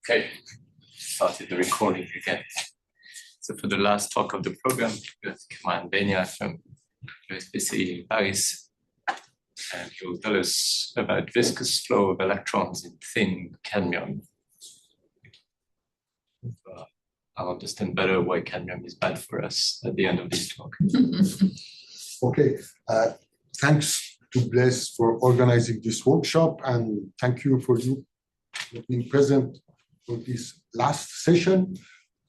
Okay, started the recording again. So for the last talk of the program, we have Kamran Behnia from Viscous in Paris, and he will tell us about viscous flow of electrons in thin cadmium. I'll understand better why cadmium is bad for us at the end of this talk. Okay, thanks to Blaise for organizing this workshop, and thank you for being present for this last session.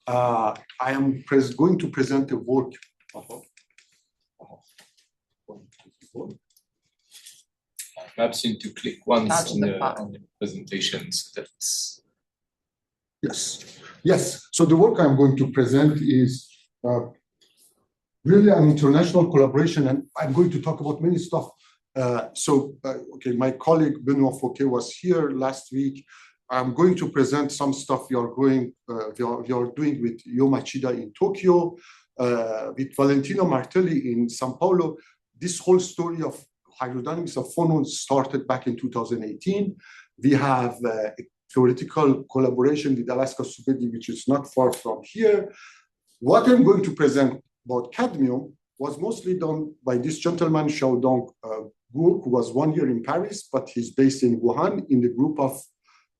I am going to present a work. Perhaps you need to click once on the presentations. That's yes. So the work I'm going to present is really an international collaboration, and I'm going to talk about many stuff. Okay, my colleague Benoit Fouquet was here last week. I'm going to present some stuff we are doing with Yo Machida in Tokyo, with Valentino Martelli in São Paulo. This whole story of hydrodynamics of phonons started back in 2018. We have a theoretical collaboration with Alaska Subedi, which is not far from here. What I'm going to present about cadmium was mostly done by this gentleman, Xiaodong Gu, who was 1 year in Paris, but he's based in Wuhan in the group of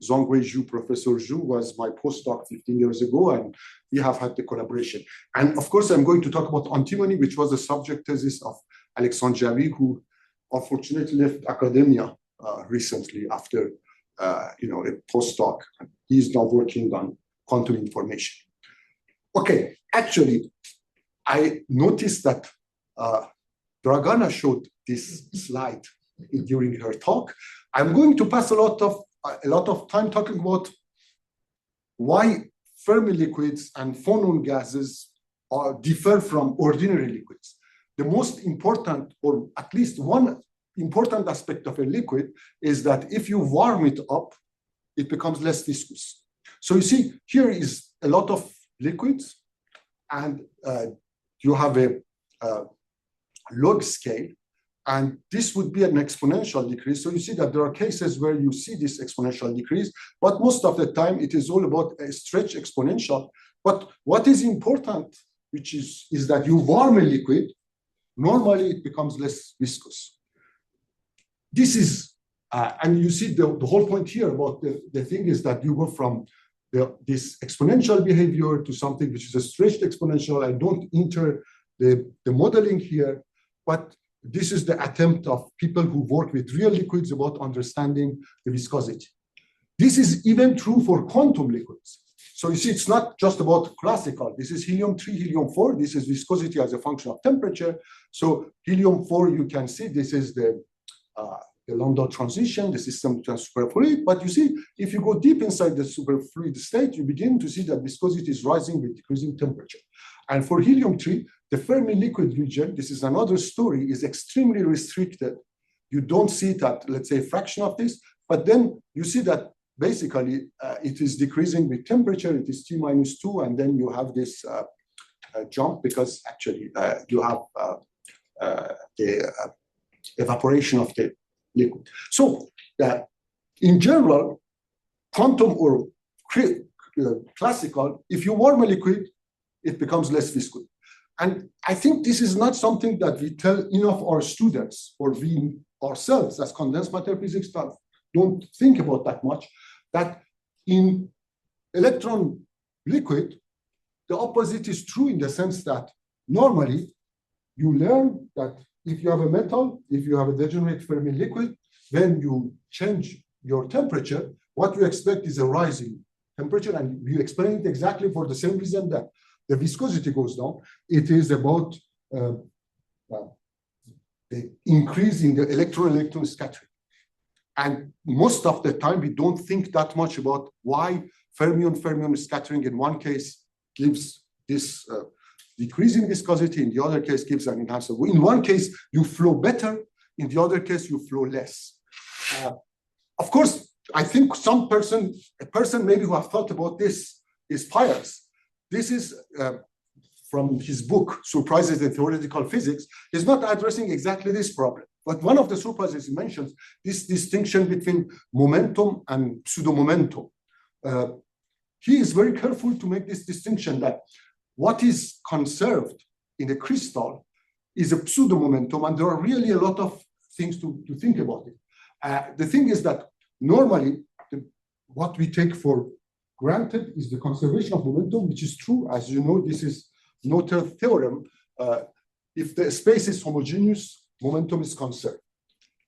Zhongwei Zhu. Professor Zhu was my postdoc 15 years ago, and we have had the collaboration. And of course, I'm going to talk about antimony, which was the subject thesis of Alexandre Javi, who unfortunately left academia recently after a postdoc. He's now working on quantum information. Okay, actually, I noticed that Dragana showed this slide during her talk. I'm going to pass a lot of time talking about why Fermi liquids and phonon gases differ from ordinary liquids. The most important, or at least one important aspect of a liquid, is that if you warm it up, it becomes less viscous. So you see, here is a lot of liquids, and you have a log scale, and this would be an exponential decrease. So you see that there are cases where you see this exponential decrease, but most of the time it is all about a stretch exponential. But what is important, which is that you warm a liquid, normally it becomes less viscous. This is, and you see the whole point here about the thing is that you go from this exponential behavior to something which is a stretched exponential. I don't enter the modeling here, but this is the attempt of people who work with real liquids about understanding the viscosity. This is even true for quantum liquids. So you see, it's not just about classical. This is helium-3, helium-4. This is viscosity as a function of temperature. So helium-4, you can see this is the Landau transition, the system turns superfluid. But you see, if you go deep inside the superfluid state, you begin to see that viscosity is rising with decreasing temperature. And for helium-3, the Fermi liquid region, this is another story, is extremely restricted. You don't see it at, let's say, a fraction of this, but then you see that basically it is decreasing with temperature. It is T-2, and then you have this jump because actually you have the evaporation of the liquid. So in general, quantum or classical, if you warm a liquid, it becomes less viscous. And I think this is not something that we tell enough our students, or we ourselves as condensed matter physics don't think about that much, that in electron liquid, the opposite is true in the sense that normally you learn that if you have a metal, if you have a degenerate Fermi liquid, when you change your temperature, what you expect is a rising temperature, and we explain it exactly for the same reason that the viscosity goes down. It is about the increase in the electron-electron scattering. And most of the time, we don't think that much about why fermion-fermion scattering in one case gives this decrease in viscosity, in the other case gives an enhancer. In one case, you flow better, in the other case, you flow less. Of course, I think a person maybe who have thought about this is Piers. This is from his book, Surprises in Theoretical Physics. He's not addressing exactly this problem. But one of the surprises he mentions, this distinction between momentum and pseudo-momentum. he is very careful to make this distinction that what is conserved in a crystal is a pseudo momentum, and there are really a lot of things to think about it. The thing is that normally what we take for granted is the conservation of momentum, which is true. As you know, this is Noether's theorem. If the space is homogeneous, momentum is conserved.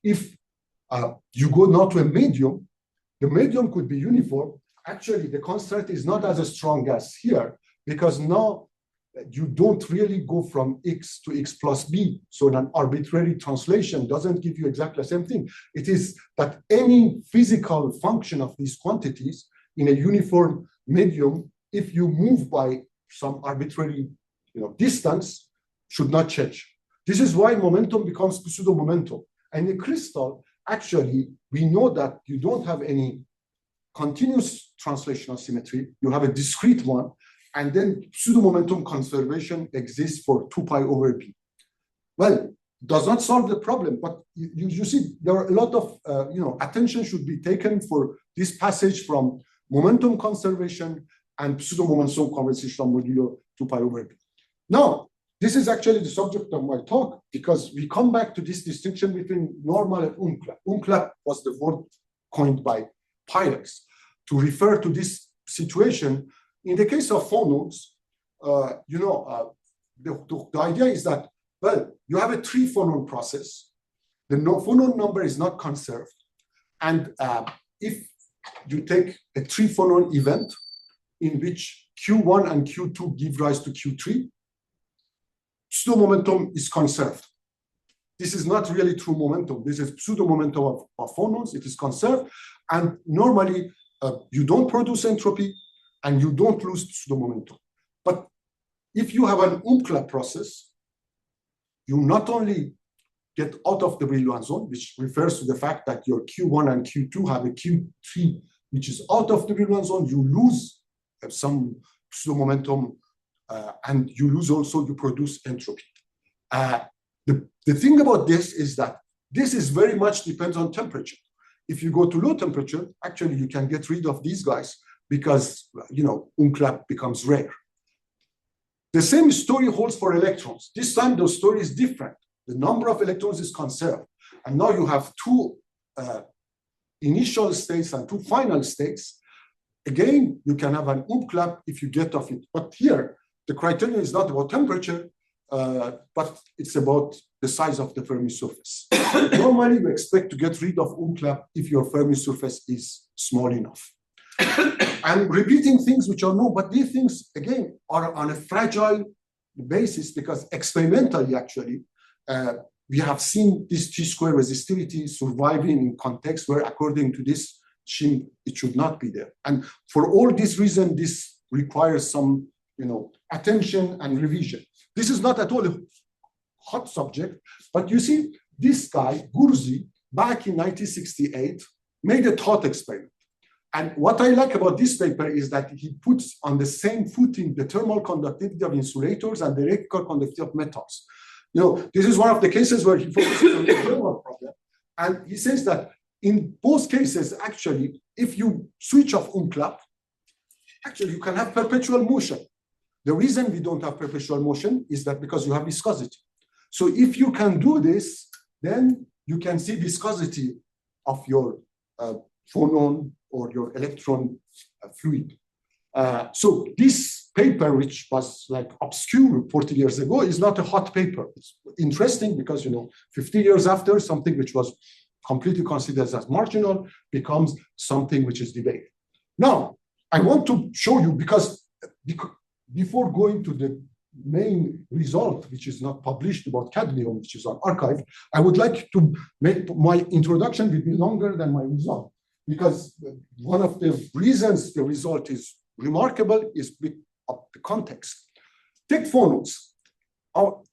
If you go now to a medium, the medium could be uniform. Actually, the constant is not as strong as here, because now you don't really go from x to x plus b. So an arbitrary translation doesn't give you exactly the same thing. It is that any physical function of these quantities in a uniform medium, if you move by some arbitrary distance, should not change. This is why momentum becomes pseudo momentum. And in crystal, actually, we know that you don't have any continuous translational symmetry. You have a discrete one. And then pseudo momentum conservation exists for 2 pi over b. Well, does not solve the problem, but you see there are a lot of attention should be taken for this passage from momentum conservation and pseudo momentum conservation modulo 2 pi over b. Now, this is actually the subject of my talk, because we come back to this distinction between normal and umklapp. Umklapp was the word coined by Pyrex to refer to this situation. In the case of phonons, the idea is that, well, you have a 3-phonon process. The phonon number is not conserved. And if you take a 3-phonon event in which Q1 and Q2 give rise to Q3, pseudo momentum is conserved. This is not really true momentum. This is pseudo momentum of phonons. It is conserved. And normally, you don't produce entropy, and you don't lose pseudo momentum. But if you have an umklapp process, you not only get out of the Brillouin zone, which refers to the fact that your Q1 and Q2 have a Q3, which is out of the Brillouin zone, you lose some pseudo momentum, and you lose also, you produce entropy. The thing about this is that this is very much depends on temperature. If you go to low temperature, actually you can get rid of these guys, because umklapp becomes rare. The same story holds for electrons. This time the story is different. The number of electrons is conserved. And now you have 2 initial states and 2 final states. Again, you can have an umklapp if you get off it. But here, the criterion is not about temperature, but it's about the size of the Fermi surface. Normally, we expect to get rid of umklapp if your Fermi surface is small enough. I'm repeating things which are known, but these things, again, are on a fragile basis, because experimentally, actually, we have seen this T-square resistivity surviving in context where, according to this scheme, it should not be there. And for all these reasons, this requires some attention and revision. This is not at all a hot subject, but you see, this guy, Gurzi, back in 1968, made a thought experiment. And what I like about this paper is that he puts on the same footing the thermal conductivity of insulators and the electrical conductivity of metals. This is one of the cases where he focuses on the thermal problem. And he says that in both cases, actually, if you switch off umklapp, actually you can have perpetual motion. The reason we don't have perpetual motion is that because you have viscosity. So if you can do this, then you can see viscosity of your phonon or your electron fluid. So this paper, which was like obscure 40 years ago, is not a hot paper. It's interesting because, 50 years after, something which was completely considered as marginal becomes something which is debated. Now, I want to show you, because before going to the main result, which is not published, about cadmium, which is on arXiv, I would like to make my introduction will be longer than my result, because one of the reasons the result is remarkable is of the context. Take phonons.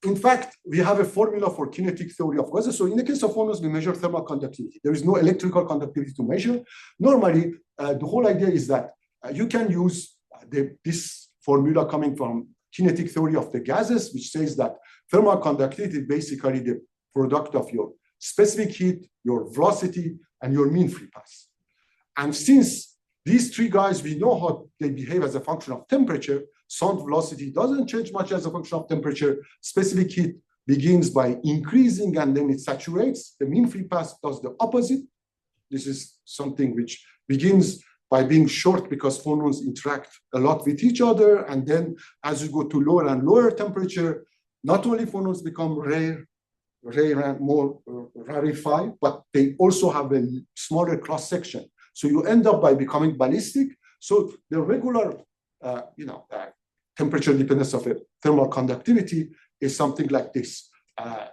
In fact, we have a formula for kinetic theory of gases. So in the case of phonons, we measure thermal conductivity. There is no electrical conductivity to measure. Normally, the whole idea is that you can use this formula coming from kinetic theory of the gases, which says that thermal conductivity is basically the product of your specific heat, your velocity, and your mean free path. And since these three guys, we know how they behave as a function of temperature. Sound velocity doesn't change much as a function of temperature. Specific heat begins by increasing and then it saturates. The mean free path does the opposite. This is something which begins by being short because phonons interact a lot with each other. And then as you go to lower and lower temperature, not only phonons become rare and more rarefied, but they also have a smaller cross section. So you end up by becoming ballistic. So the regular, temperature dependence of a thermal conductivity is something like this,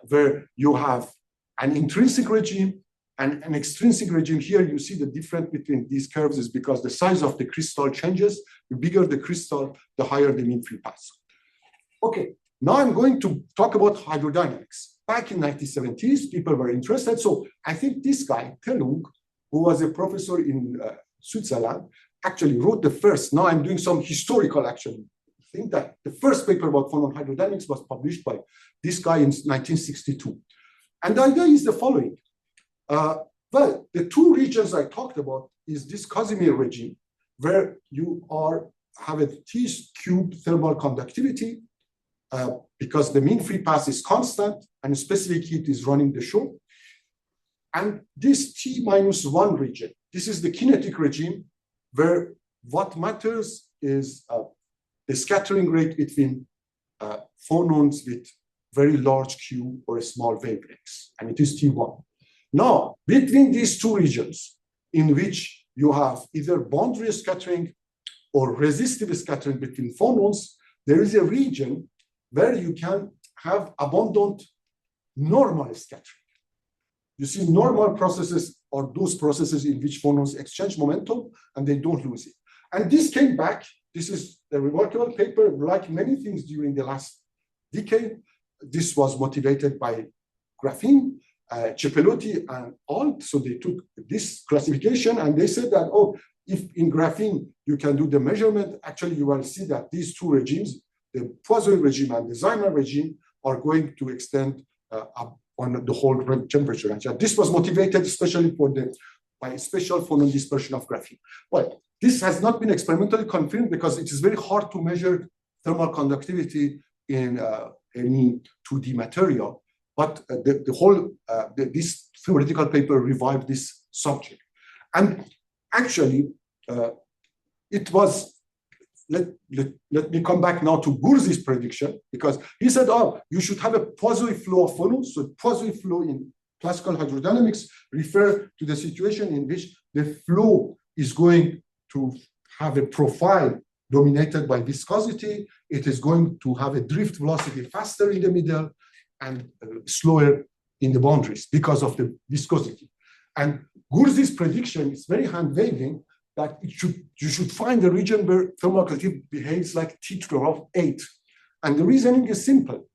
where you have an intrinsic regime and an extrinsic regime. Here you see the difference between these curves is because the size of the crystal changes. The bigger the crystal, the higher the mean free path. Okay, now I'm going to talk about hydrodynamics. Back in 1970s, people were interested. So I think this guy, Telung, who was a professor in Switzerland, actually wrote the first. Now I'm doing some historical action. I think that the first paper about phonon hydrodynamics was published by this guy in 1962. And the idea is the following. Well, the two regions I talked about is this Casimir regime, where you have a T³ thermal conductivity because the mean free path is constant and specific heat is running the show. And this T-1 region, this is the kinetic regime, where what matters is the scattering rate between phonons with very large Q or a small wavelengths, and it is T1. Now, between these two regions, in which you have either boundary scattering or resistive scattering between phonons, there is a region where you can have abundant normal scattering. You see, normal processes are those processes in which phonons exchange momentum and they don't lose it. And this came back. This is a remarkable paper, like many things during the last decade. This was motivated by graphene, Ceppelotti and Alt. So they took this classification and they said that, oh, if in graphene you can do the measurement, actually you will see that these two regimes, the Poisson regime and the Zener regime, are going to extend up on the whole temperature range. And this was motivated especially by special phonon dispersion of graphene. Well, this has not been experimentally confirmed because it is very hard to measure thermal conductivity in any 2D material. But this theoretical paper revived this subject. And actually, it was, let me come back now to Gurzi's prediction, because he said, oh, you should have a Poisson flow of phonons. So Poisson flow in classical hydrodynamics refer to the situation in which the flow is going to have a profile dominated by viscosity. It is going to have a drift velocity faster in the middle and slower in the boundaries because of the viscosity. And Gurzi's prediction is very hand-waving that you should find a region where thermal conductivity behaves like T⁸. And the reasoning is simple.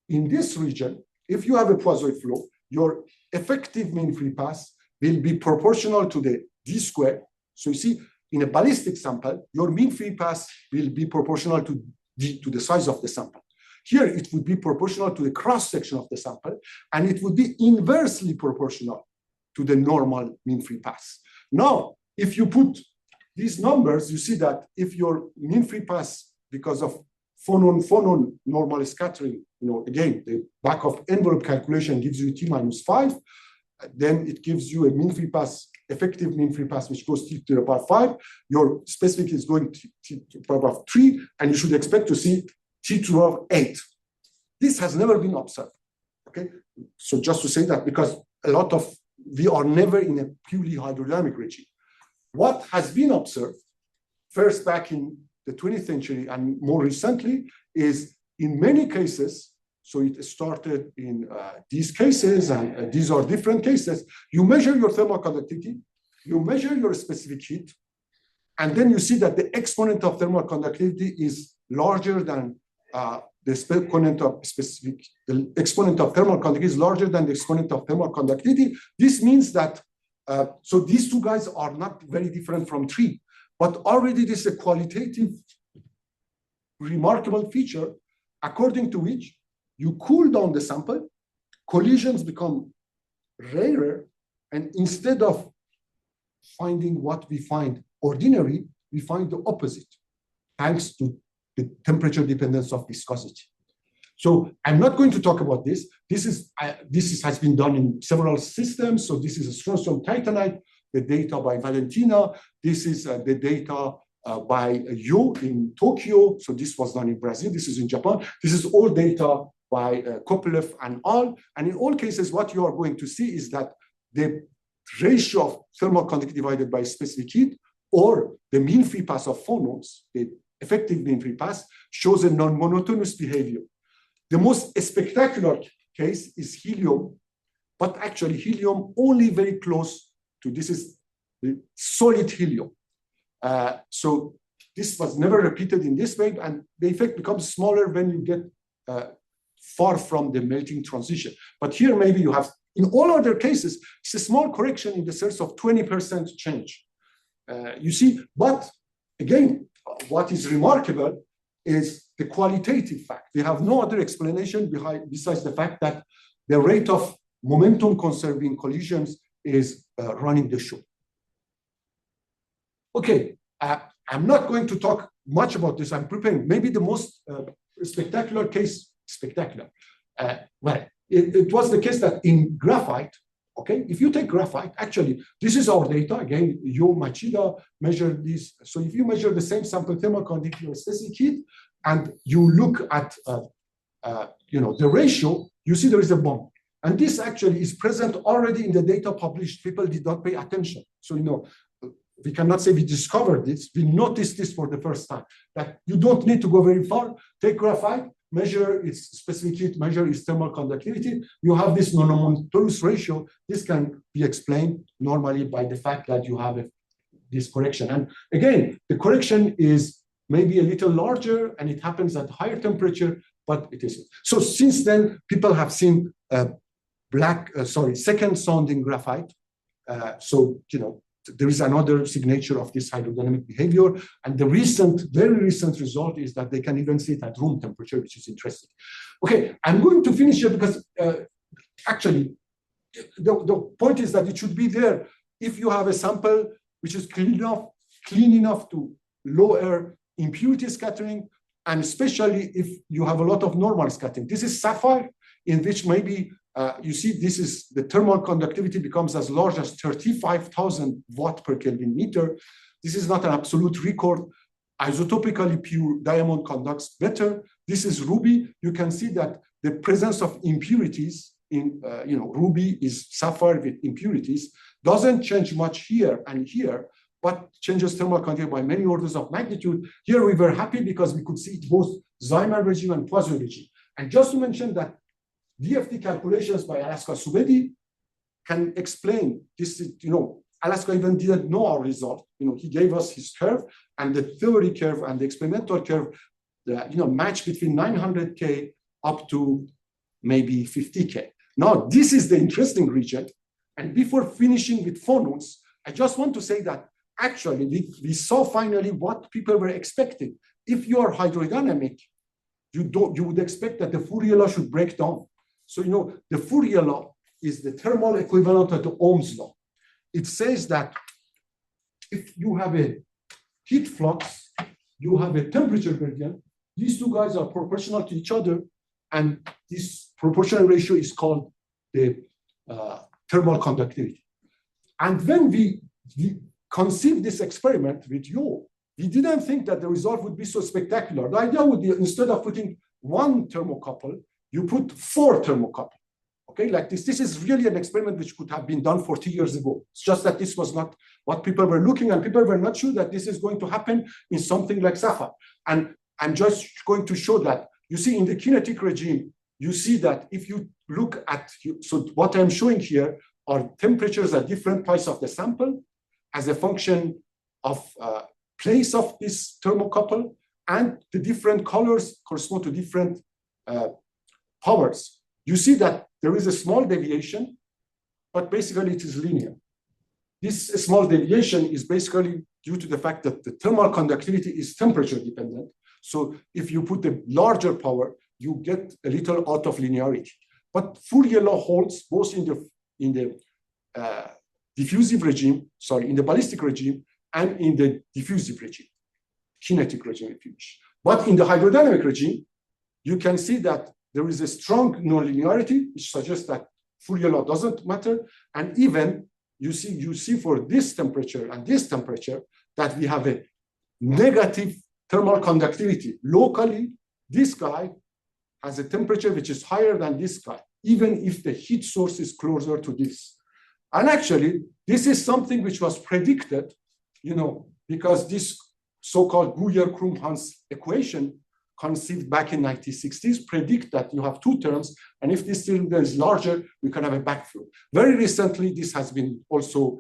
In this region, if you have a Poisson flow, your effective mean free path will be proportional to the d squared. So you see, in a ballistic sample, your mean free path will be proportional to the size of the sample. Here, it would be proportional to the cross-section of the sample, and it would be inversely proportional to the normal mean free path. Now, if you put these numbers, you see that if your mean free path, because of phonon normal scattering, again, the back of envelope calculation gives you T-5, then it gives you a mean free path, effective mean free path, which goes T⁵. Your specific is going to 3, and you should expect to see T⁸. This has never been observed. Okay, so just to say that, because we are never in a purely hydrodynamic regime. What has been observed, first back in the 20th century and more recently, is in many cases, so it started in these cases, and these are different cases, you measure your thermal conductivity, you measure your specific heat, and then you see that the exponent of thermal conductivity is larger than the exponent of thermal conductivity is larger than the exponent of thermal conductivity. This means that, so these two guys are not very different from 3, but already this is a qualitative, remarkable feature, according to which you cool down the sample, collisions become rarer, and instead of finding what we find ordinary, we find the opposite, thanks to the temperature dependence of viscosity. So I'm not going to talk about this. This has been done in several systems. So this is a strontium titanite, the data by Valentina. This is the data by Yo in Tokyo. So this was done in Brazil. This is in Japan. This is all data by Kopelev and al. And in all cases, what you are going to see is that the ratio of thermal conductivity divided by specific heat, or the mean free pass of phonons, the effective mean free pass, shows a non-monotonous behavior. The most spectacular case is helium, but actually helium only very close to, this is the solid helium. So this was never repeated in this way, and the effect becomes smaller when you get far from the melting transition. But here maybe you have, in all other cases, it's a small correction in the sense of 20% change. You see, but again, what is remarkable is the qualitative fact. We have no other explanation besides the fact that the rate of momentum conserving collisions is running the show. Okay, I'm not going to talk much about this. I'm preparing maybe the most spectacular case, well, it was the case that in graphite, okay, if you take graphite, actually, this is our data. Again, Yo Machida measured this. So if you measure the same sample thermal conductivity or specific heat, and you look at the ratio, you see there is a bond. And this actually is present already in the data published. People did not pay attention. So, we cannot say we discovered this. We noticed this for the first time, that you don't need to go very far. Take graphite, measure its specific heat, measure its thermal conductivity. You have this non-monotonous ratio. This can be explained normally by the fact that you have this correction. And again, the correction is maybe a little larger, and it happens at higher temperature, but it isn't. So since then, people have seen second sounding graphite. There is another signature of this hydrodynamic behavior. And the very recent result is that they can even see it at room temperature, which is interesting. Okay, I'm going to finish here because actually, the point is that it should be there if you have a sample which is clean enough to lower impurity scattering, and especially if you have a lot of normal scattering. This is sapphire, in which maybe you see this is the thermal conductivity becomes as large as 35,000 watt per Kelvin meter. This is not an absolute record. Isotopically pure diamond conducts better. This is ruby. You can see that the presence of impurities in ruby is sapphire with impurities, doesn't change much here and here, but changes thermal conductivity by many orders of magnitude. Here we were happy because we could see both Zeimer regime and Poisson regime. And just to mention that DFT calculations by Alaska Subedi can explain this. Alaska even didn't know our result. He gave us his curve, and the theory curve and the experimental curve, match between 900K up to maybe 50K. Now, this is the interesting region. And before finishing with phonons, I just want to say that actually we saw finally what people were expecting. If you are hydrodynamic, you would expect that the Fourier law should break down. So, the Fourier law is the thermal equivalent of the Ohm's law. It says that if you have a heat flux, you have a temperature gradient, these two guys are proportional to each other, and this proportional ratio is called the thermal conductivity. And when we conceived this experiment with Yo, we didn't think that the result would be so spectacular. The idea would be, instead of putting one thermocouple, you put 4 thermocouples. Okay, like this. This is really an experiment which could have been done 40 years ago. It's just that this was not what people were looking, and people were not sure that this is going to happen in something like sapphire. And I'm just going to show that. You see, in the kinetic regime, you see that if you look at, so what I'm showing here are temperatures at different points of the sample as a function of place of this thermocouple, and the different colors correspond to different powers. You see that there is a small deviation, but basically it is linear. This small deviation is basically due to the fact that the thermal conductivity is temperature dependent. So if you put a larger power, you get a little out of linearity. But Fourier law holds both in the diffusive regime, in the ballistic regime, and in the diffusive regime, kinetic regime, if you wish. But in the hydrodynamic regime, you can see that there is a strong nonlinearity, which suggests that Fourier law doesn't matter. And even you see for this temperature and this temperature that we have a negative thermal conductivity. Locally, this guy has a temperature which is higher than this guy, even if the heat source is closer to this. And actually, this is something which was predicted, because this so-called Guyer-Krumm-Hans equation conceived back in 1960s predict that you have two terms, and if this cylinder is larger, we can have a backflow. Very recently, this has been also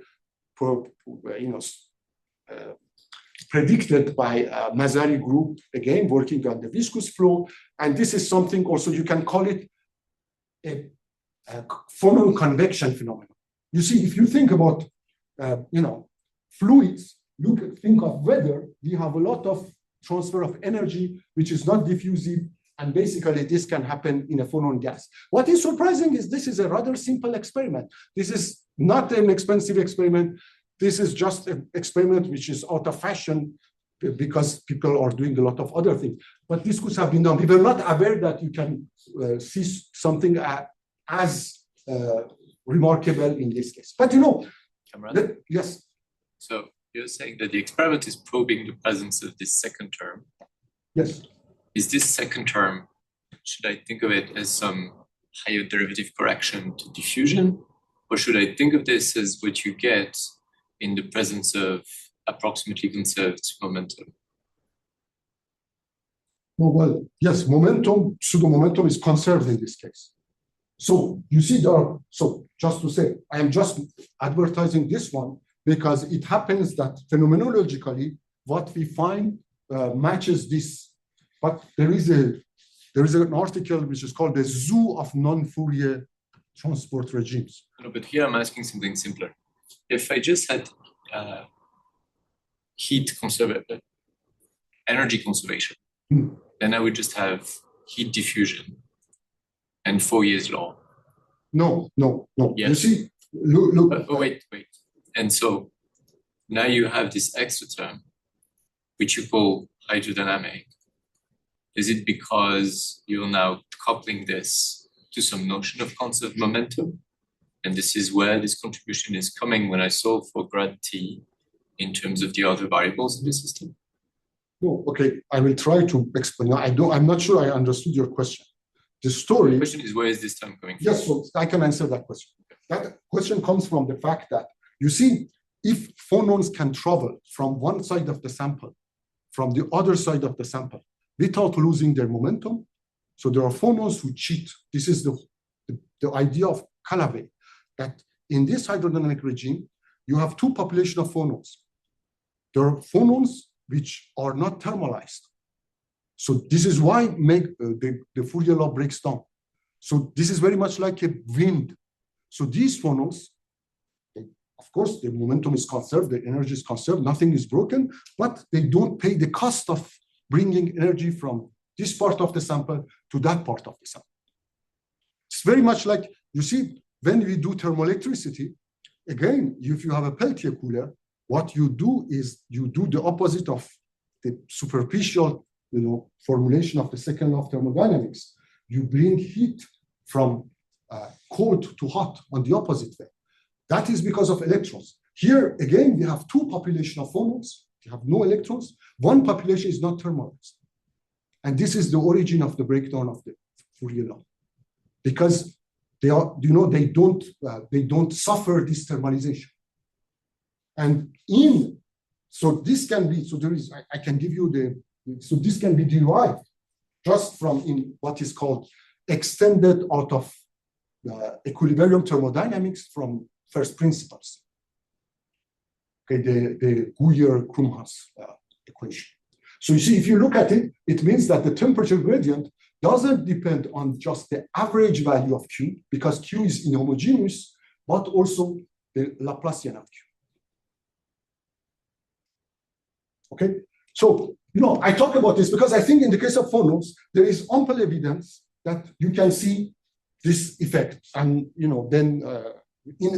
predicted by Mazari group, again, working on the viscous flow. And this is something also, you can call it a phonon convection phenomenon. You see, if you think about, fluids, think of weather, we have a lot of transfer of energy, which is not diffusive, and basically this can happen in a phonon gas. What is surprising is this is a rather simple experiment. This is not an expensive experiment. This is just an experiment which is out of fashion because people are doing a lot of other things. But this could have been done. We were not aware that you can see something as remarkable in this case. But Kamran? Yes. So you're saying that the experiment is probing the presence of this second term. Yes. Is this second term, should I think of it as some higher derivative correction to diffusion? Or should I think of this as what you get in the presence of approximately conserved momentum? Well, yes, pseudo-momentum is conserved in this case. So you see so just to say, I am just advertising this one because it happens that phenomenologically, what we find matches this. But there is an article which is called the Zoo of Non-Fourier Transport Regimes. No, but here I'm asking something simpler. If I just had energy conservation, then I would just have heat diffusion and Fourier's law. No. Yes. You see, look. Wait. And so now you have this extra term, which you call hydrodynamic. Is it because you're now coupling this to some notion of conserved momentum? And this is where this contribution is coming when I solve for grad T in terms of the other variables in the system? No, okay, I will try to explain. I'm not sure I understood your question. The question is, where is this term coming from? Yes, so I can answer that question. That question comes from the fact that, you see, if phonons can travel from one side of the sample, from the other side of the sample, without losing their momentum, so there are phonons who cheat. This is the idea of Callaway, that in this hydrodynamic regime, you have two populations of phonons. There are phonons which are not thermalized. So this is why the Fourier law breaks down. So this is very much like a wind. So these phonons, of course, the momentum is conserved, the energy is conserved, nothing is broken, but they don't pay the cost of bringing energy from this part of the sample to that part of the sample. It's very much like, you see, when we do thermoelectricity, again, if you have a Peltier cooler, what you do is you do the opposite of the superficial formulation of the second law of thermodynamics. You bring heat from cold to hot on the opposite way. That is because of electrons. Here, again, we have two populations of phonons. You have no electrons. One population is not thermalized. And this is the origin of the breakdown of the Fourier law. Because they don't suffer this thermalization. And so this can be, I can give you so this can be derived just from in what is called extended out of equilibrium thermodynamics from first principles. Okay, the Guyer-Krumm-Hans equation. So you see, if you look at it, it means that the temperature gradient doesn't depend on just the average value of Q, because Q is inhomogeneous, but also the Laplacian of Q. Okay, so I talk about this because I think in the case of phonons, there is ample evidence that you can see this effect, and then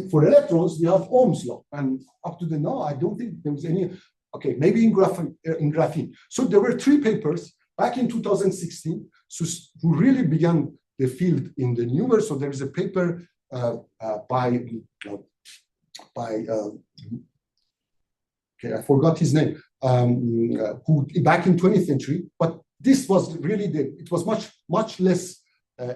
for electrons, we have Ohm's law. And up to now, I don't think there was any, okay, maybe in graphene. So there were 3 papers back in 2016 who really began the field in the universe. So there is a paper by I forgot his name, who back in 20th century, but this was really it was much less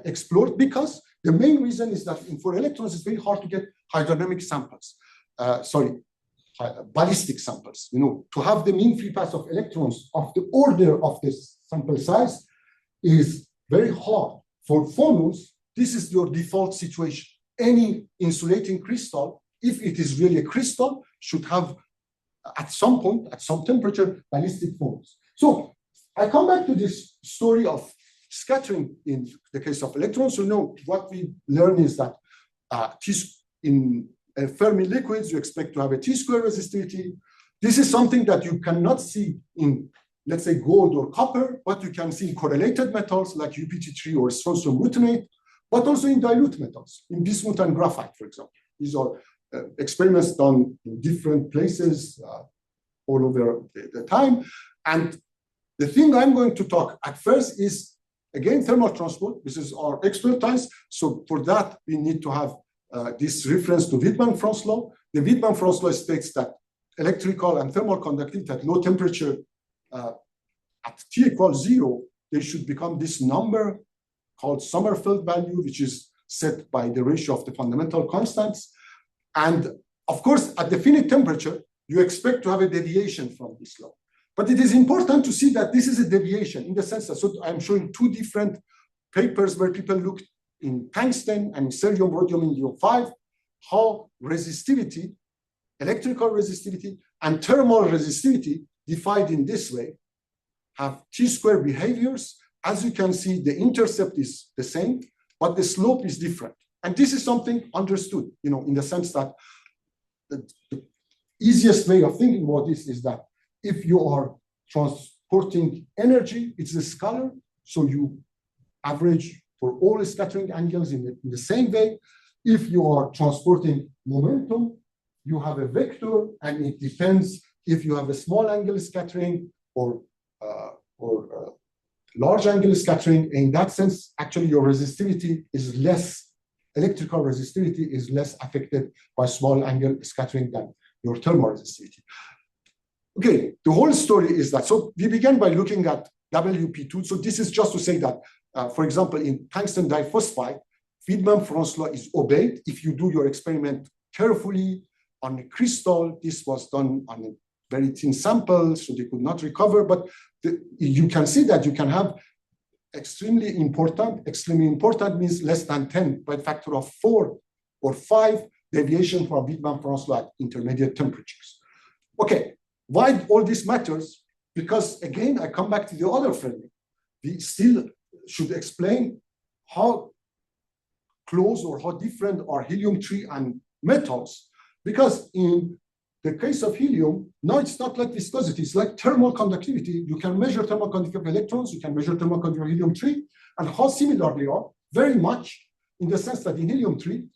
explored, because the main reason is that for electrons, it's very hard to get hydrodynamic samples. Ballistic samples. To have the mean free path of electrons of the order of this sample size is very hard. For phonons, this is your default situation. Any insulating crystal, if it is really a crystal, should have at some point, at some temperature, ballistic phonons. So I come back to this story of scattering in the case of electrons. So what we learn is that in Fermi liquids, you expect to have a T-square resistivity. This is something that you cannot see in, let's say, gold or copper, but you can see in correlated metals like UPT3 or strontium ruthenate, but also in dilute metals, in bismuth and graphite, for example. These are experiments done in different places all over the time. And the thing I'm going to talk at first is, again, thermal transport. This is our expertise. So for that, we need to have this reference to Widman-Franz law. The Widman-Franz law states that electrical and thermal conductivity at low temperature at T equals 0, they should become this number called Sommerfeld value, which is set by the ratio of the fundamental constants. And of course, at the finite temperature, you expect to have a deviation from this law. But it is important to see that this is a deviation in the sense that, so I'm showing 2 different papers where people looked in tungsten and cerium, rhodium, indium-5, how resistivity, electrical resistivity, and thermal resistivity defined in this way have T-square behaviors. As you can see, the intercept is the same, but the slope is different. And this is something understood, in the sense that the easiest way of thinking about this is that if you are transporting energy, it's a scalar, so you average for all scattering angles in the same way. If you are transporting momentum, you have a vector, and it depends if you have a small angle scattering or large angle scattering. In that sense, actually, your resistivity is less, electrical resistivity is less affected by small angle scattering than your thermal resistivity. Okay, the whole story is that, so we began by looking at WP2. So this is just to say that, for example, in tungsten diphosphide, Widman-Franz law is obeyed. If you do your experiment carefully on a crystal, this was done on a very thin sample, so they could not recover. But you can see that you can have extremely important means less than 10 by a factor of 4 or 5 deviation from Widman-Franz law at intermediate temperatures. Okay, why all this matters? Because again, I come back to the other framing. We still should explain how close or how different are helium-3 and metals. Because in the case of helium, now it's not like viscosity, it's like thermal conductivity. You can measure thermal conductivity of electrons, you can measure thermal conductivity of helium-3, and how similar they are, very much in the sense that in helium-3,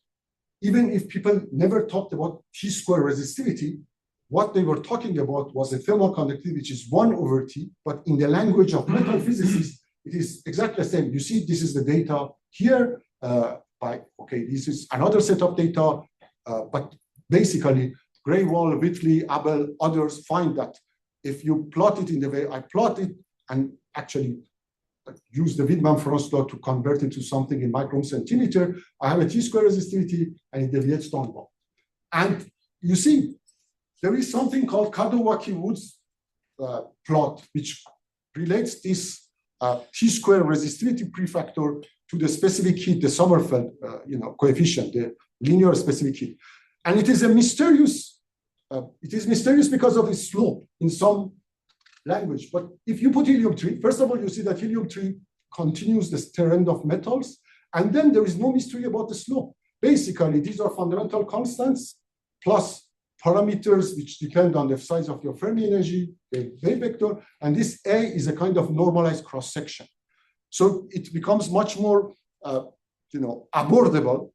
even if people never talked about T-square resistivity, what they were talking about was a thermal conductivity, which is 1/T, but in the language of metal physicists, it is exactly the same. You see, this is the data here. This is another set of data, but basically, Greywall, Whitley, Abel, others find that if you plot it in the way I plot it, and actually use the Widman-Franz law to convert it to something in microcentimeter, I have a T-square resistivity, and it deviates downward. And you see, there is something called Kadowaki-Woods plot, which relates this T-square resistivity prefactor to the specific heat, the Sommerfeld coefficient, the linear specific heat. And it is a mysterious, because of its slope in some language. But if you put helium-3, first of all, you see that helium-3 continues the trend of metals, and then there is no mystery about the slope. Basically, these are fundamental constants plus parameters which depend on the size of your Fermi energy, the wave vector, and this A is a kind of normalized cross-section. So it becomes much more, affordable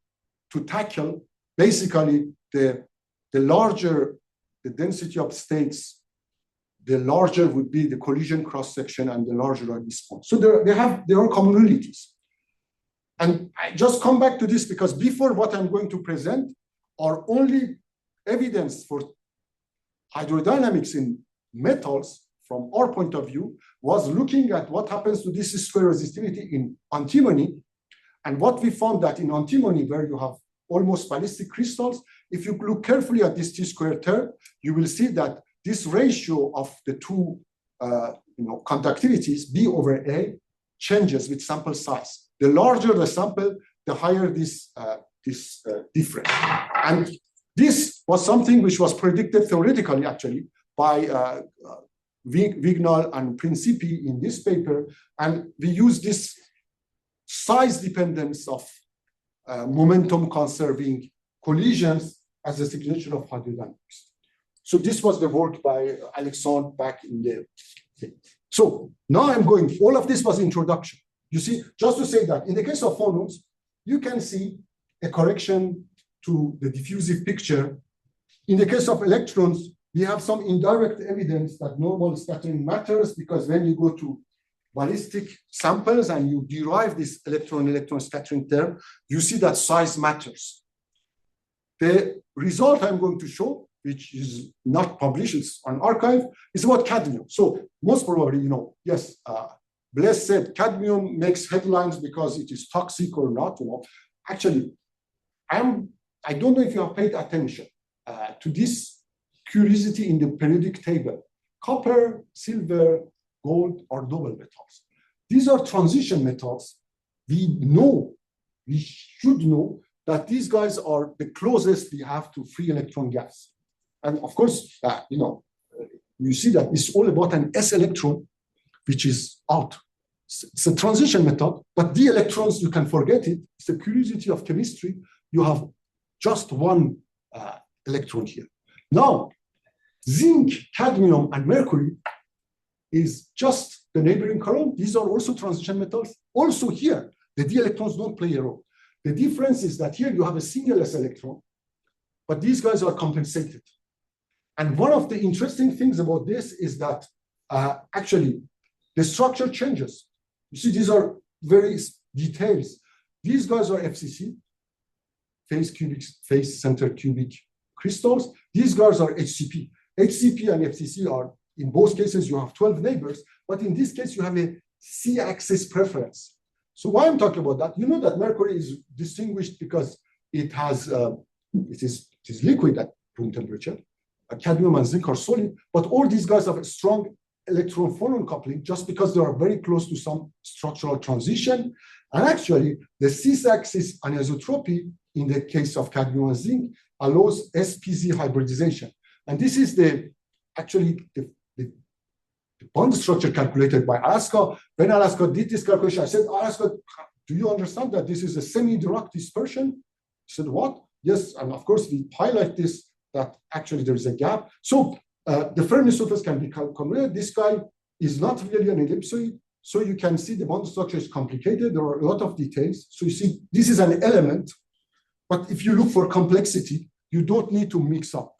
to tackle basically the larger the density of states, the larger would be the collision cross-section and the larger the response. So there are commonalities. And I just come back to this because before what I'm going to present are only evidence for hydrodynamics in metals from our point of view, was looking at what happens to this square resistivity in antimony. And what we found that in antimony, where you have almost ballistic crystals, if you look carefully at this T-square term, you will see that this ratio of the two conductivities, B over A, changes with sample size. The larger the sample, the higher this difference. And this was something which was predicted theoretically, actually, by Vignal and Principi in this paper. And we use this size dependence of momentum conserving collisions as a signature of hydrodynamics. So this was the work by Alexandre back in the day. So now I'm going, all of this was introduction. You see, just to say that in the case of phonons, you can see a correction to the diffusive picture. In the case of electrons, we have some indirect evidence that normal scattering matters, because when you go to ballistic samples and you derive this electron-electron scattering term, you see that size matters. The result I'm going to show, which is not published, it's on archive, is about cadmium. So most probably, yes, Blaise said cadmium makes headlines because it is toxic or not. Actually, I don't know if you have paid attention to this curiosity in the periodic table. Copper, silver, gold are noble metals. These are transition metals. We should know that these guys are the closest we have to free electron gas. And of course, you see that it's all about an s electron, which is out. It's a transition metal, but the electrons, you can forget it. It's the curiosity of chemistry. You have just one electron here. Now, zinc, cadmium, and mercury is just the neighboring column. These are also transition metals. Also here, the d electrons don't play a role. The difference is that here you have a single s electron, but these guys are compensated. And one of the interesting things about this is that actually the structure changes. You see, these are very details. These guys are FCC, phase center cubic crystals. These guys are HCP. HCP and FCC are, in both cases, you have 12 neighbors, but in this case, you have a C-axis preference. So why I'm talking about that? You know that mercury is distinguished because it has, it is liquid at room temperature. Cadmium and zinc are solid, but all these guys have a strong electron-phonon coupling just because they are very close to some structural transition. And actually, the cis-axis anisotropy in the case of cadmium and zinc allows SPZ hybridization. And this is actually the bond structure calculated by Alaska. When Alaska did this calculation, I said, Alaska, do you understand that this is a semi-Dirac dispersion? He said, what? Yes, and of course, we highlight this, that actually there is a gap. So the Fermi surface can be calculated. This guy is not really an ellipsoid. So you can see the bond structure is complicated. There are a lot of details. So you see, this is an element. But if you look for complexity, you don't need to mix up.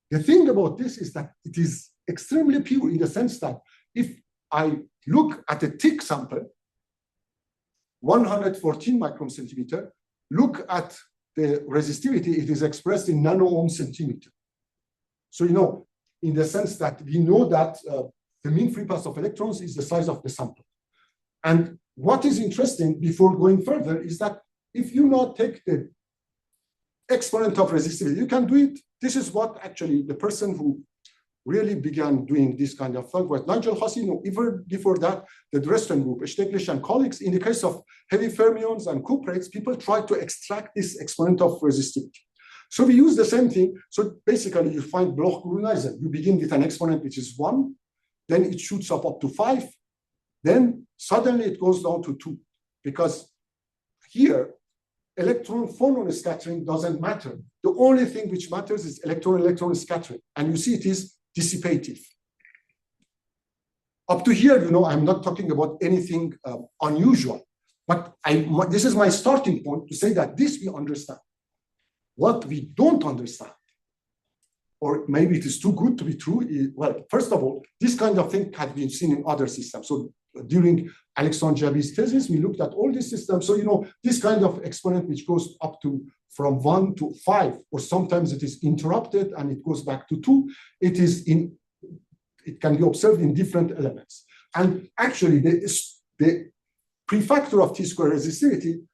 The thing about this is that it is extremely pure in the sense that if I look at a thick sample, 114 micron centimeter, look at the resistivity, it is expressed in nano-ohm centimeter. So, in the sense that we know that the mean free path of electrons is the size of the sample. And what is interesting before going further is that if you now take the exponent of resistivity, you can do it. This is what actually the person who really began doing this kind of thing was Nigel Hussey. Even before that, the Dresden group, Steglish and colleagues, in the case of heavy fermions and cuprates, people tried to extract this exponent of resistivity. So we use the same thing. So basically, you find Bloch-Grüneisen. You begin with an exponent which is 1, then it shoots up to 5, then suddenly it goes down to 2, because here, electron-phonon scattering doesn't matter. The only thing which matters is electron-electron scattering, and you see it is dissipative. Up to here, I'm not talking about anything unusual, but this is my starting point to say that this we understand. what we don't understand, or maybe it is too good to be true, is, well, first of all, this kind of thing had been seen in other systems. So during Alexandre Jabi's thesis, we looked at all these systems. So, you know, this kind of exponent, which goes up to from 1 to 5, or sometimes it is interrupted and it goes back to 2, it can be observed in different elements. And actually, the prefactor of T-square resistivity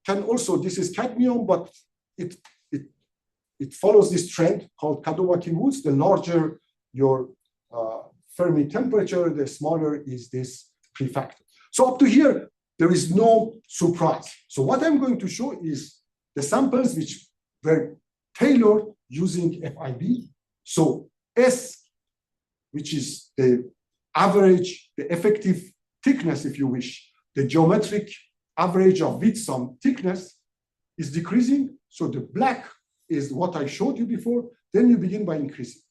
can also, this is cadmium, but it follows this trend called Kadowaki-Woods. The larger your Fermi temperature, the smaller is this prefactor. So up to here, there is no surprise. So what I'm going to show is the samples which were tailored using FIB. So S, which is the average, the effective thickness, if you wish, the geometric average of width sum thickness is decreasing. So the black is what I showed you before. Then you begin by increasing.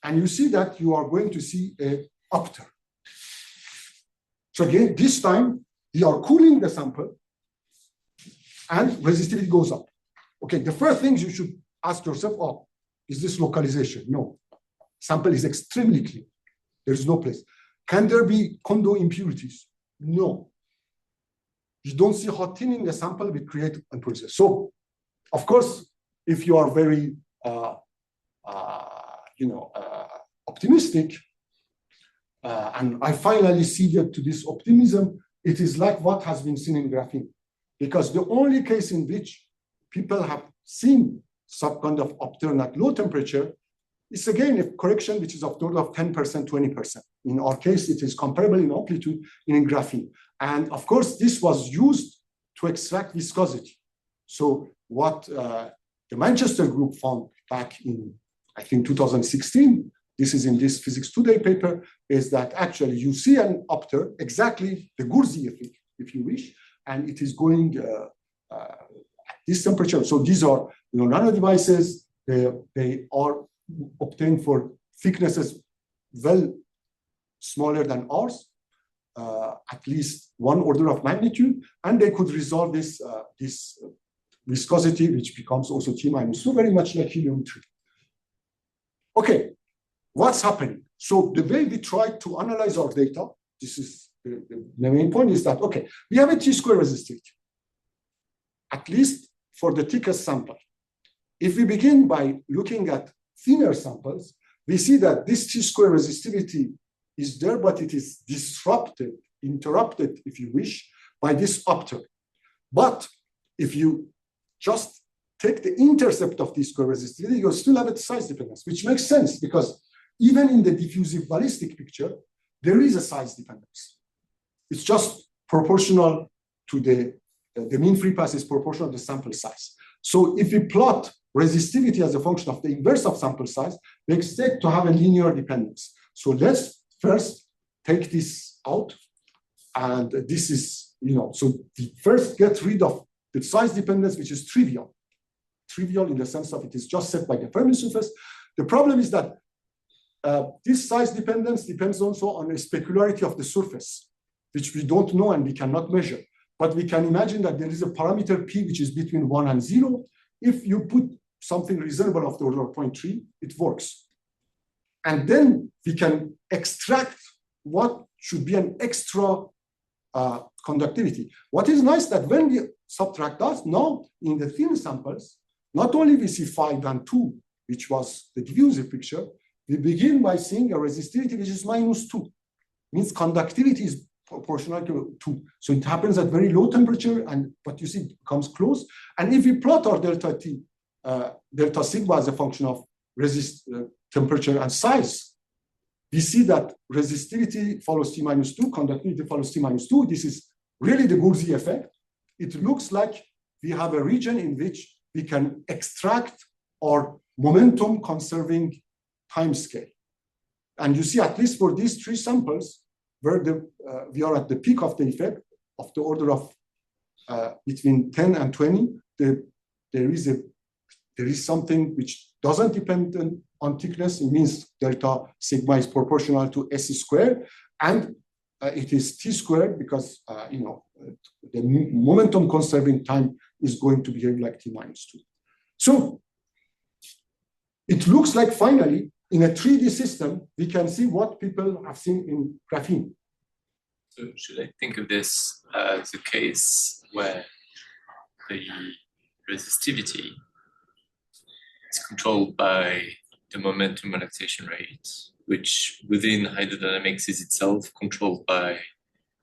And you see that you are going to see a upturn. So again, this time we are cooling the sample and resistivity goes up. Okay, the first thing you should ask yourself, oh, is this localization? No. Sample is extremely clean. There's no place. Can there be Kondo impurities? No. You don't see hot thinning the sample will create impurities. So, of course, if you are very, optimistic, and I finally ceded to this optimism, it is like what has been seen in graphene. Because the only case in which people have seen some kind of upturn at low temperature is again a correction which is of the order of 10%, 20%. In our case, it is comparable in amplitude in graphene. And of course, this was used to extract viscosity. So what the Manchester group found back in, I think, 2016, this is in this Physics Today paper, is that actually you see an upturn, exactly the Gurzi effect, if you wish, and it is going at this temperature. So these are nano devices. They are obtained for thicknesses well smaller than ours, at least one order of magnitude, and they could resolve this viscosity, which becomes also T-2, very much like helium-3. Okay, what's happening? So the way we try to analyze our data, this is the main point, is that, okay, we have a T-square resistivity, at least for the thickest sample. If we begin by looking at thinner samples, we see that this T-square resistivity is there, but it is disrupted, interrupted, if you wish, by this upturn. But if you just take the intercept of T-square resistivity, you still have a size dependence, which makes sense because even in the diffusive ballistic picture, there is a size dependence. It's just proportional to the mean free path is proportional to the sample size. So if we plot resistivity as a function of the inverse of sample size, we expect to have a linear dependence. So let's first take this out. And this is, so we first get rid of the size dependence, which is trivial. Trivial in the sense of it is just set by the Fermi surface. The problem is that this size dependence depends also on a specularity of the surface, which we don't know and we cannot measure. But we can imagine that there is a parameter P, which is between 1 and 0. If you put something reasonable of the order of 0.3, it works. And then we can extract what should be an extra conductivity. What is nice that when we subtract that, now in the thin samples, not only we see 5 and 2, which was the diffusive picture, we begin by seeing a resistivity which is -2. Means conductivity is proportional to 2. So it happens at very low temperature, but you see it comes close. And if we plot our delta T, delta sigma as a function of temperature and size, we see that resistivity follows T-2, conductivity follows T-2. This is really the Gurzi effect. It looks like we have a region in which we can extract our momentum conserving time scale. And you see, at least for these 3 samples, where we are at the peak of the effect of the order of between 10 and 20, there is something which doesn't depend on thickness. It means delta sigma is proportional to S squared, and it is T squared because the momentum conserving time is going to behave like T-2. So it looks like finally in a 3D system, we can see what people have seen in graphene. So should I think of this as a case where the resistivity is controlled by the momentum relaxation rate, which within hydrodynamics is itself controlled by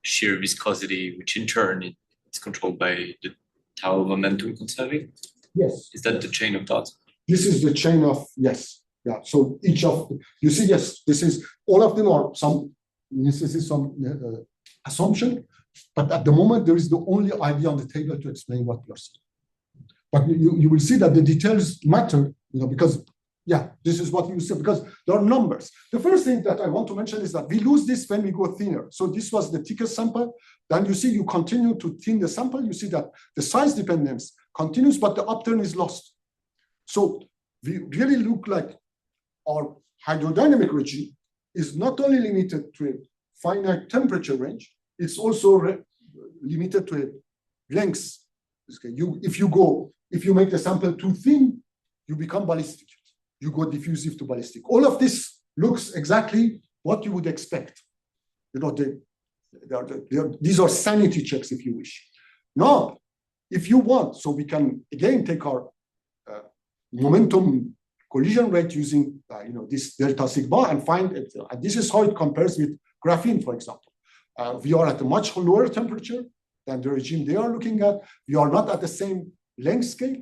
shear viscosity, which in turn is controlled by the tau momentum conserving? Yes. Is that the chain of thought? This is the chain of, yes. Yeah. So each of, you see, yes, this is, all of them are some, this is some assumption, but at the moment, there is the only idea on the table to explain what we are seeing. But you will see that the details matter, because, yeah, this is what you see, because there are numbers. The first thing that I want to mention is that we lose this when we go thinner. So this was the thickest sample. Then you see you continue to thin the sample. You see that the size dependence continues, but the upturn is lost. So we really look like our hydrodynamic regime is not only limited to a finite temperature range, it's also limited to a length. If you make the sample too thin, you become ballistic. You go diffusive to ballistic. All of this looks exactly what you would expect. These are sanity checks, if you wish. Now, if you want, so we can again take our momentum collision rate using this delta sigma and find it. And this is how it compares with graphene, for example. We are at a much lower temperature than the regime they are looking at. We are not at the same length scale.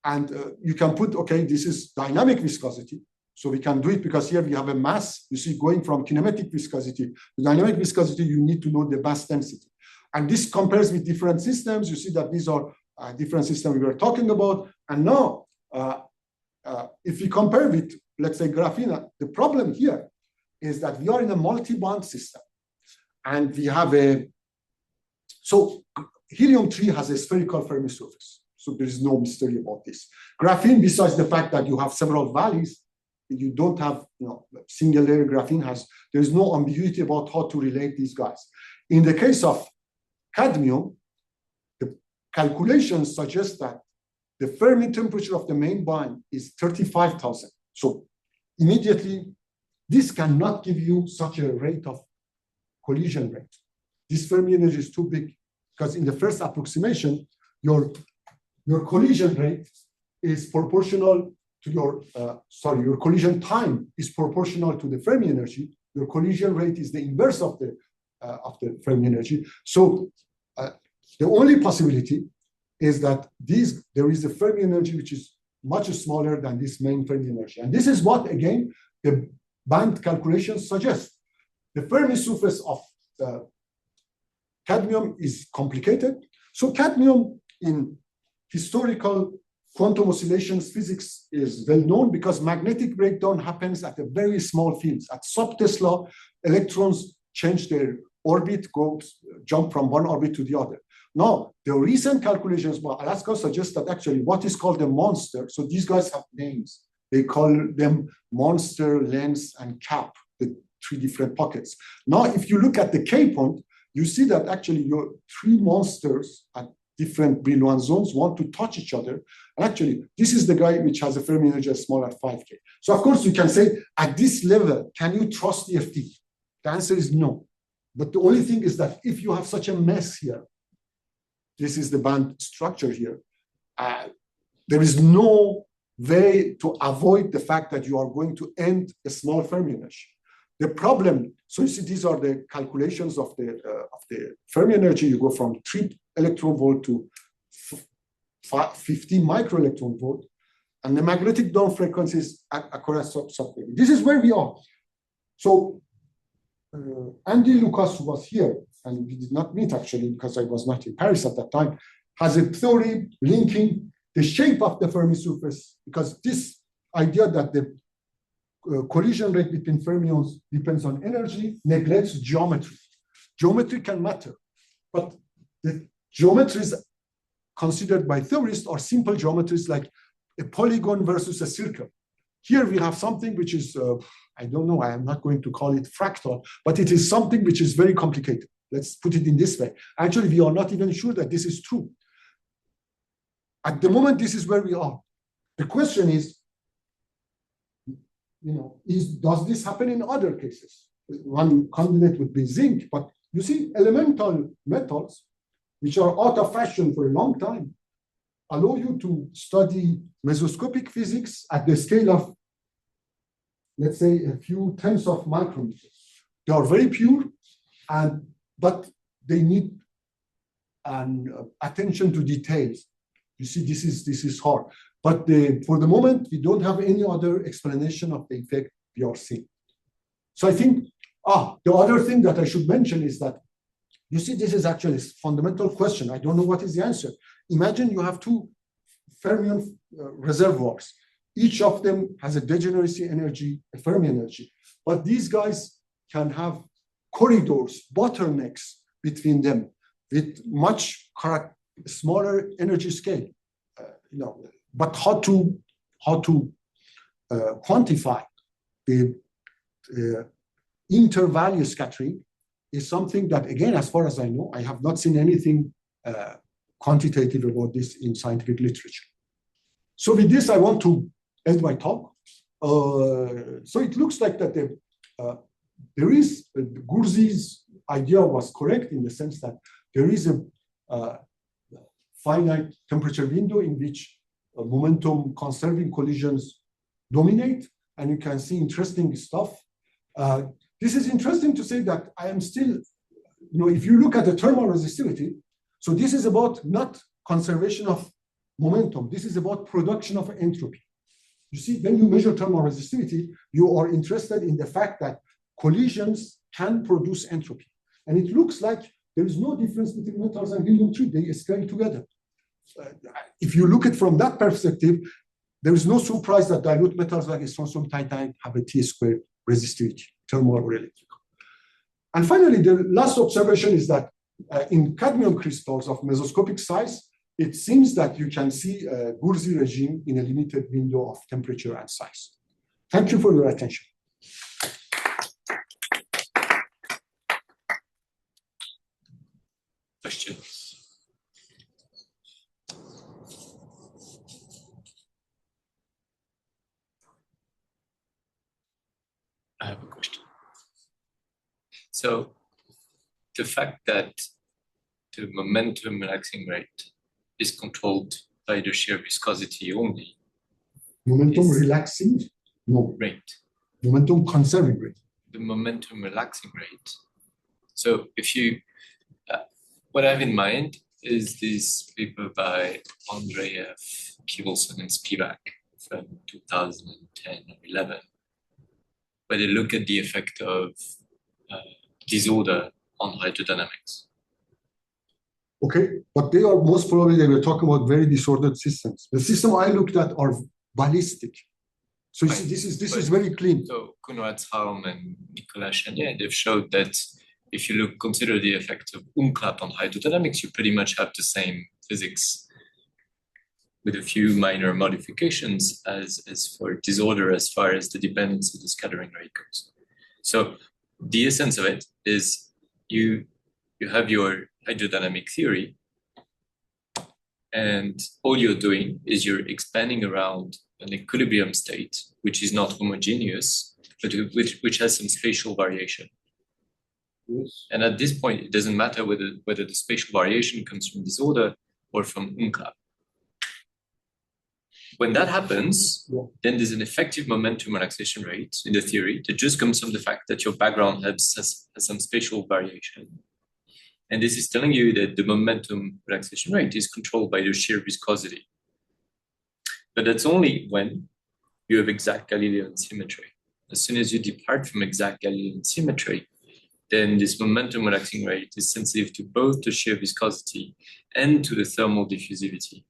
And you can put, okay, this is dynamic viscosity. So we can do it because here we have a mass. You see, going from kinematic viscosity to dynamic viscosity, you need to know the mass density. And this compares with different systems. You see that these are different systems we were talking about. And now, if we compare with, let's say, graphene, the problem here is that we are in a multi-bond system. And we have so helium-3 has a spherical Fermi surface. So there is no mystery about this. Graphene, besides the fact that you have several valleys, you don't have, single layer graphene there is no ambiguity about how to relate these guys. In the case of cadmium, the calculations suggest that the Fermi temperature of the main bond is 35,000. So immediately, this cannot give you such a rate of collision rate. This Fermi energy is too big because in the first approximation, your collision rate is proportional to your collision time is proportional to the Fermi energy. Your collision rate is the inverse of the Fermi energy. So the only possibility is that there is a Fermi energy which is much smaller than this main Fermi energy. And this is what, again, the band calculations suggest. The Fermi surface of cadmium is complicated. So cadmium in historical quantum oscillations physics is well known because magnetic breakdown happens at a very small fields. At sub-Tesla, electrons change their orbit, jump from one orbit to the other. Now, the recent calculations by Alaska suggest that actually what is called a monster, so these guys have names. They call them monster, lens, and cap, the three different pockets. Now, if you look at the K point, you see that actually your three monsters at different Brillouin zones want to touch each other. And actually, this is the guy which has a Fermi energy as small as 5K. So of course, you can say, at this level, can you trust the FT? The answer is no. But the only thing is that if you have such a mess here, this is the band structure here, there is no way to avoid the fact that you are going to end a small Fermi energy. The problem, so you see, these are the calculations of the Fermi energy. You go from 3 electron volt to 15 micro electron volt, and the magnetic down frequencies occur as sub-wave. This is where we are. So Andy Lucas, who was here, and we did not meet actually because I was not in Paris at that time, has a theory linking the shape of the Fermi surface, because this idea that the collision rate between fermions depends on energy neglects geometry. Geometry can matter, but the geometries considered by theorists are simple geometries like a polygon versus a circle. Here we have something which is, I don't know, I am not going to call it fractal, but it is something which is very complicated. Let's put it in this way. Actually, we are not even sure that this is true. At the moment, this is where we are. The question is, does this happen in other cases? One candidate would be zinc, but you see, elemental metals, which are out of fashion for a long time, allow you to study mesoscopic physics at the scale of, let's say, a few tenths of micrometers. They are very pure, but they need an attention to details. You see, this is hard. But for the moment, we don't have any other explanation of the effect we are seeing. So I think, the other thing that I should mention is that, you see, this is actually a fundamental question. I don't know what is the answer. Imagine you have two fermion reservoirs. Each of them has a degeneracy energy, a Fermi energy. But these guys can have corridors, bottlenecks between them with much smaller energy scale. But how to quantify the inter-value scattering is something that, again, as far as I know, I have not seen anything quantitative about this in scientific literature. So with this, I want to end my talk. So it looks like that there is, Gurzi's idea was correct in the sense that there is a finite temperature window in which momentum conserving collisions dominate, and you can see interesting stuff. This is interesting to say that I am still, if you look at the thermal resistivity, so this is about not conservation of momentum. This is about production of entropy. You see, when you measure thermal resistivity, you are interested in the fact that collisions can produce entropy. And it looks like there is no difference between metals and helium-3. They scale together. If you look at it from that perspective, there is no surprise that dilute metals like strontium titanate have a T-squared resistivity, thermal or electrical. And finally, the last observation is that in cadmium crystals of mesoscopic size, it seems that you can see a Gurzi regime in a limited window of temperature and size. Thank you for your attention. Questions? I have a question. So the fact that the momentum relaxing rate is controlled by the shear viscosity only. Momentum relaxing? No. Rate. Momentum conserving rate. The momentum relaxing rate. So if you, what I have in mind is this paper by Andreev, Kivelson, and Spivak from 2010 or 11, where they look at the effect of disorder on hydrodynamics. Okay, but they were talking about very disordered systems. The system I looked at are ballistic. So you see, this is very clean. So Konrad Traum and Nicolas Chanier, they've showed that if you consider the effect of umklapp on hydrodynamics, you pretty much have the same physics with a few minor modifications as for disorder as far as the dependence of the scattering rate goes. So the essence of it is you have your hydrodynamic theory, and all you're doing is you're expanding around an equilibrium state, which is not homogeneous, but which has some spatial variation. Yes. And at this point, it doesn't matter whether the spatial variation comes from disorder or from umklapp. When that happens, then there's an effective momentum relaxation rate in the theory that just comes from the fact that your background has some spatial variation. And this is telling you that the momentum relaxation rate is controlled by the shear viscosity. But that's only when you have exact Galilean symmetry. As soon as you depart from exact Galilean symmetry, then this momentum relaxing rate is sensitive to both the shear viscosity and to the thermal diffusivity.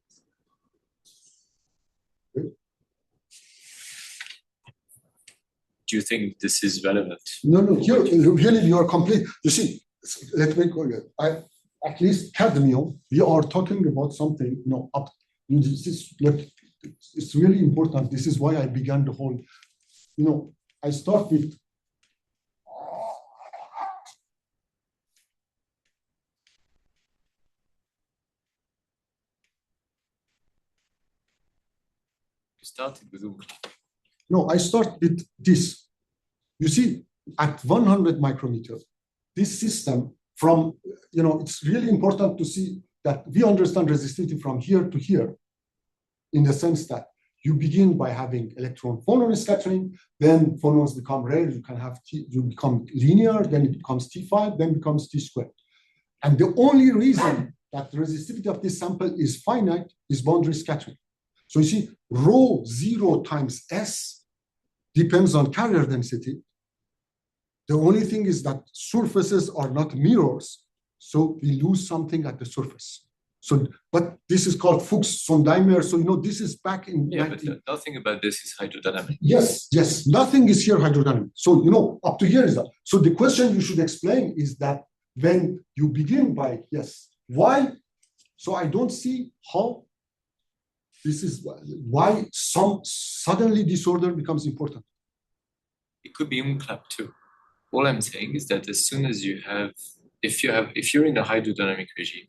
Do you think this is relevant? No, really, you are complete. You see, let me go again. At least cadmium, we are talking about something, this is like, it's really important. This is why I began the whole, I start with, started with Umclap. No, I start with this. You see, at 100 micrometers, this system from, it's really important to see that we understand resistivity from here to here, in the sense that you begin by having electron phonon scattering, then phonons become rare, you become linear, then it becomes T5, then becomes T squared. And the only reason that the resistivity of this sample is finite is boundary scattering. So you see, rho 0 times S depends on carrier density. The only thing is that surfaces are not mirrors, so we lose something at the surface. So, but this is called Fuchs Sondheimer. So, this is back in. Yeah, but nothing about this is hydrodynamic. Yes, nothing is here hydrodynamic. So, up to here is that. So, the question you should explain is that when you begin by, why? So, I don't see how this is why some suddenly disorder becomes important. It could be Umclap too. All I'm saying is that as soon as if you're in a hydrodynamic regime,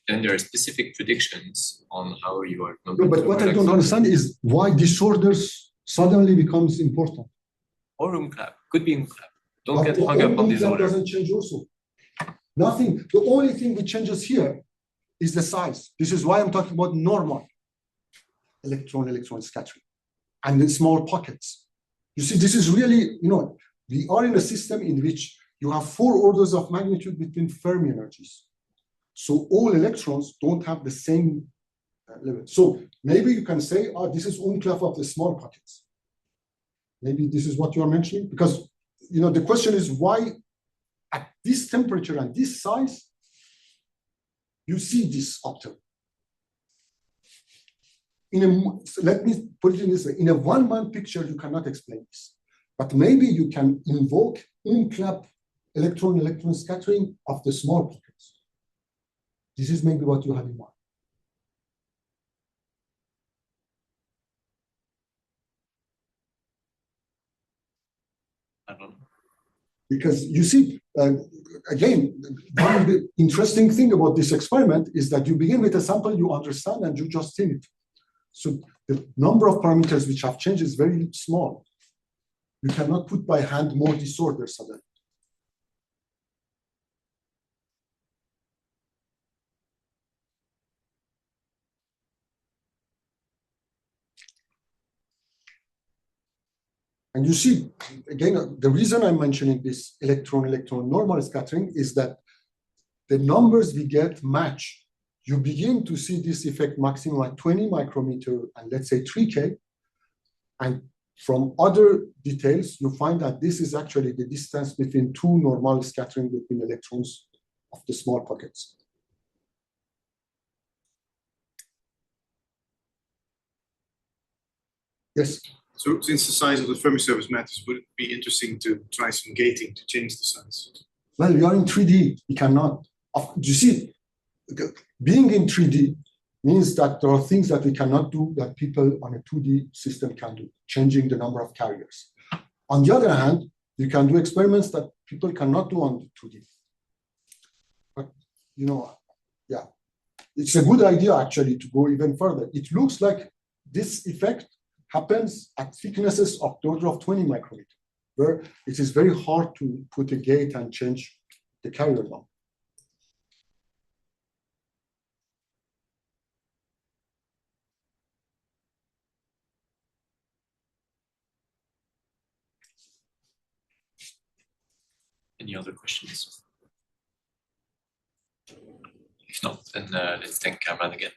then there are specific predictions on how you are. No, but what I don't understand is why disorders suddenly becomes important. Or Umclap. Could be Umclap. Don't get hung up on disorder. Doesn't change also. Nothing. The only thing which changes here is the size. This is why I'm talking about normal electron scattering and in small pockets. You see, this is really, we are in a system in which you have 4 orders of magnitude between Fermi energies. So all electrons don't have the same level. So maybe you can say, this is Umclap of the small pockets. Maybe this is what you are mentioning, because the question is why at this temperature and this size, you see this octave. Let me put it in this way. In a 1-month picture, you cannot explain this. But maybe you can invoke Umclap electron scattering of the small pockets. This is maybe what you have in mind. I don't know. Because you see, again, one of the interesting thing about this experiment is that you begin with a sample you understand and you just thin it. So the number of parameters which have changed is very small. You cannot put by hand more disorders suddenly. And you see, again, the reason I'm mentioning this electron normal scattering is that the numbers we get match. You begin to see this effect maximum at 20 micrometer and let's say 3K. And from other details, you find that this is actually the distance between 2 normal scattering between electrons of the small pockets. Yes? So since the size of the Fermi surface matters, would it be interesting to try some gating to change the size? Well, we are in 3D. We cannot. You see, being in 3D means that there are things that we cannot do that people on a 2D system can do, changing the number of carriers. On the other hand, you can do experiments that people cannot do on 2D. But, it's a good idea actually to go even further. It looks like this effect happens at thicknesses of the order of 20 micrometers, where it is very hard to put a gate and change the carrier number. Any other questions? If not, then let's thank Kamran again.